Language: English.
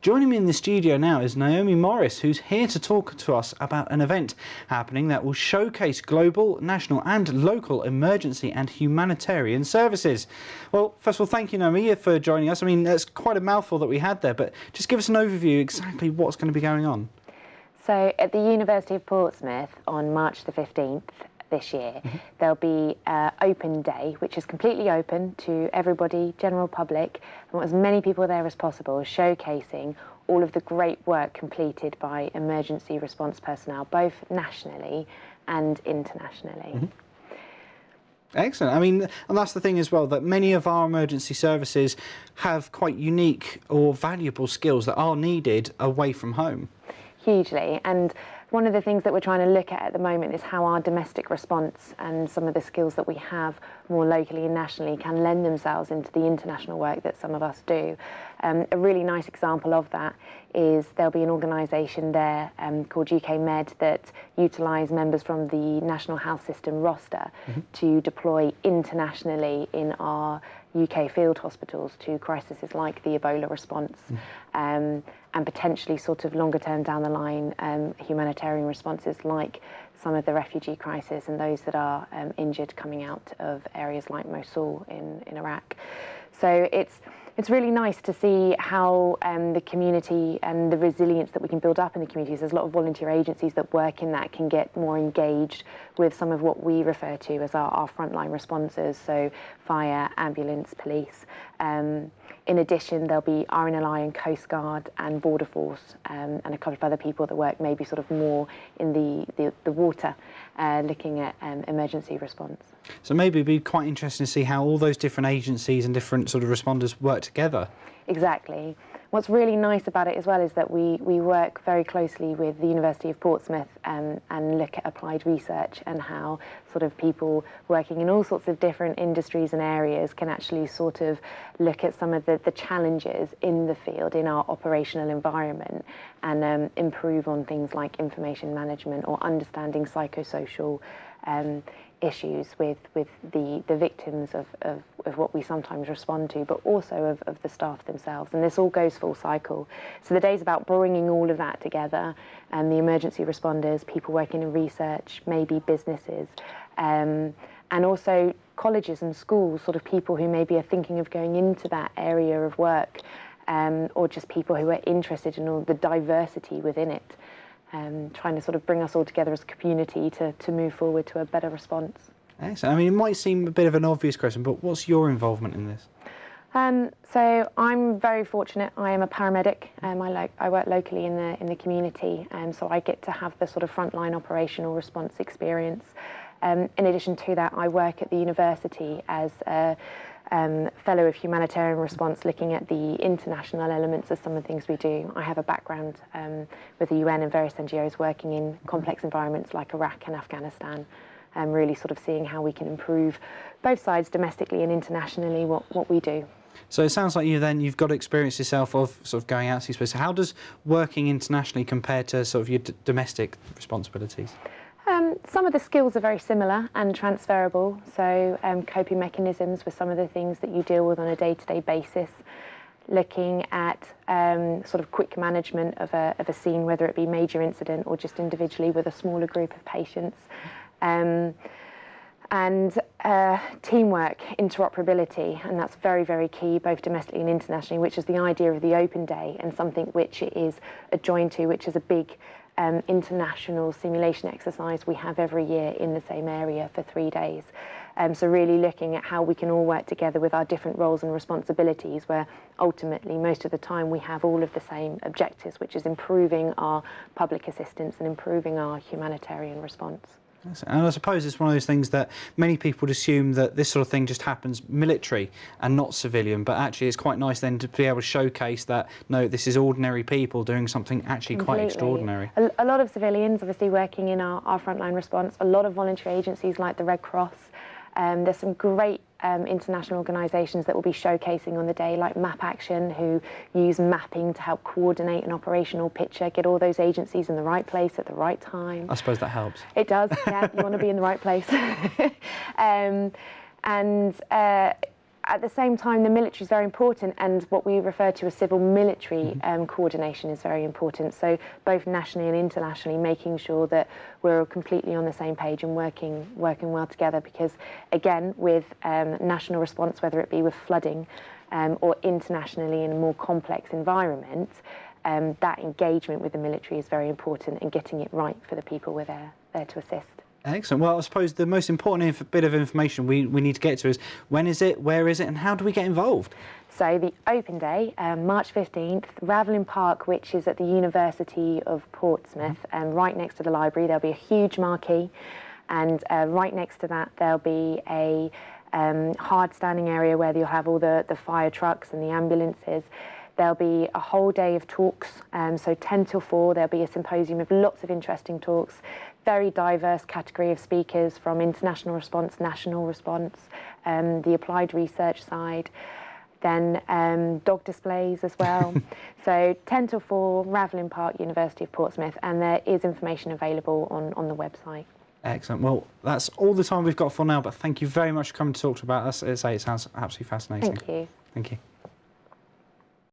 Joining me in the studio now is Naomi Morris, who's here to talk to us about an event happening that will showcase global, national and local emergency and humanitarian services. Well, first of all, thank you, Naomi, for joining us. I mean, that's quite a mouthful that we had there, but just give us an overview exactly what's going to be going on. So at the University of Portsmouth on March the 15th this year, there'll be open day, which is completely open to everybody, general public. I want as many people there as possible, showcasing all of the great work completed by emergency response personnel, both nationally and internationally. Excellent. I mean, and that's the thing as well, that many of our emergency services have quite unique or valuable skills that are needed away from home. Hugely. And one of the things that we're trying to look at the moment is how our domestic response and some of the skills that we have more locally and nationally can lend themselves into the international work that some of us do. A really nice example of that is there'll be an organisation there called UK Med that utilise members from the National Health System roster to deploy internationally in our UK field hospitals to crises like the Ebola response and potentially sort of longer term down the line humanitarian responses like some of the refugee crisis and those that are injured coming out of areas like Mosul in Iraq. So it's really nice to see how the community and the resilience that we can build up in the communities. There's a lot of volunteer agencies that work in that can get more engaged with some of what we refer to as our frontline responses, so fire, ambulance, police. In addition, there'll be RNLI and Coast Guard and Border Force and a couple of other people that work maybe sort of more in the water, looking at emergency response. So maybe it'd be quite interesting to see how all those different agencies and different sort of responders work together. Exactly. What's really nice about it as well is that we work very closely with the University of Portsmouth and look at applied research and how sort of people working in all sorts of different industries and areas can actually sort of look at some of the challenges in the field, in our operational environment, and improve on things like information management or understanding psychosocial issues with the victims of what we sometimes respond to, but also of the staff themselves. And this all goes full cycle. So the day's about bringing all of that together, and the emergency responders, people working in research, maybe businesses, and also colleges and schools, sort of people who maybe are thinking of going into that area of work, or just people who are interested in all the diversity within it. Trying to sort of bring us all together as a community to move forward to a better response. Excellent. I mean, it might seem a bit of an obvious question, but what's your involvement in this? So I'm very fortunate. I am a paramedic. I work locally in the community, so I get to have the sort of frontline operational response experience. In addition to that, I work at the university as a Fellow of Humanitarian Response, looking at the international elements of some of the things we do. I have a background with the UN and various NGOs working in complex environments like Iraq and Afghanistan, really sort of seeing how we can improve both sides, domestically and internationally, what we do. So it sounds like you've got experience yourself of sort of going out to space. How does working internationally compare to sort of your domestic responsibilities? Some of the skills are very similar and transferable, so coping mechanisms with some of the things that you deal with on a day-to-day basis, looking at sort of quick management of a scene, whether it be major incident or just individually with a smaller group of patients, and teamwork, interoperability, and that's very, very key, both domestically and internationally, which is the idea of the open day and something which it is adjoined to, which is a big international simulation exercise we have every year in the same area for 3 days. So really looking at how we can all work together with our different roles and responsibilities, where ultimately most of the time we have all of the same objectives, which is improving our public assistance and improving our humanitarian response. And I suppose it's one of those things that many people would assume that this sort of thing just happens military and not civilian, but actually it's quite nice then to be able to showcase that, no, this is ordinary people doing something actually quite extraordinary. A lot of civilians obviously working in our frontline response, a lot of voluntary agencies like the Red Cross. There's some great international organisations that will be showcasing on the day, like Map Action, who use mapping to help coordinate an operational picture, get all those agencies in the right place at the right time. I suppose that helps. It does, yeah, you want to be in the right place. And at the same time, the military is very important, and what we refer to as civil-military coordination is very important. So both nationally and internationally, making sure that we're completely on the same page and working well together. Because again, with national response, whether it be with flooding or internationally in a more complex environment, that engagement with the military is very important, and getting it right for the people we're there to assist. Excellent. Well, I suppose the most important bit of information we need to get to is when is it, where is it, and how do we get involved? So the open day, March 15th, Ravelin Park, which is at the University of Portsmouth, right next to the library. There'll be a huge marquee, and right next to that there'll be a hard standing area where you'll have all the fire trucks and the ambulances. There'll be a whole day of talks, so 10 till 4 there'll be a symposium with lots of interesting talks, very diverse category of speakers from international response, national response, the applied research side, then dog displays as well. So 10 till 4, Ravelin Park, University of Portsmouth, and there is information available on the website. Excellent. Well, that's all the time we've got for now, but thank you very much for coming to talk about us. As I say, it sounds absolutely fascinating. Thank you. Thank you.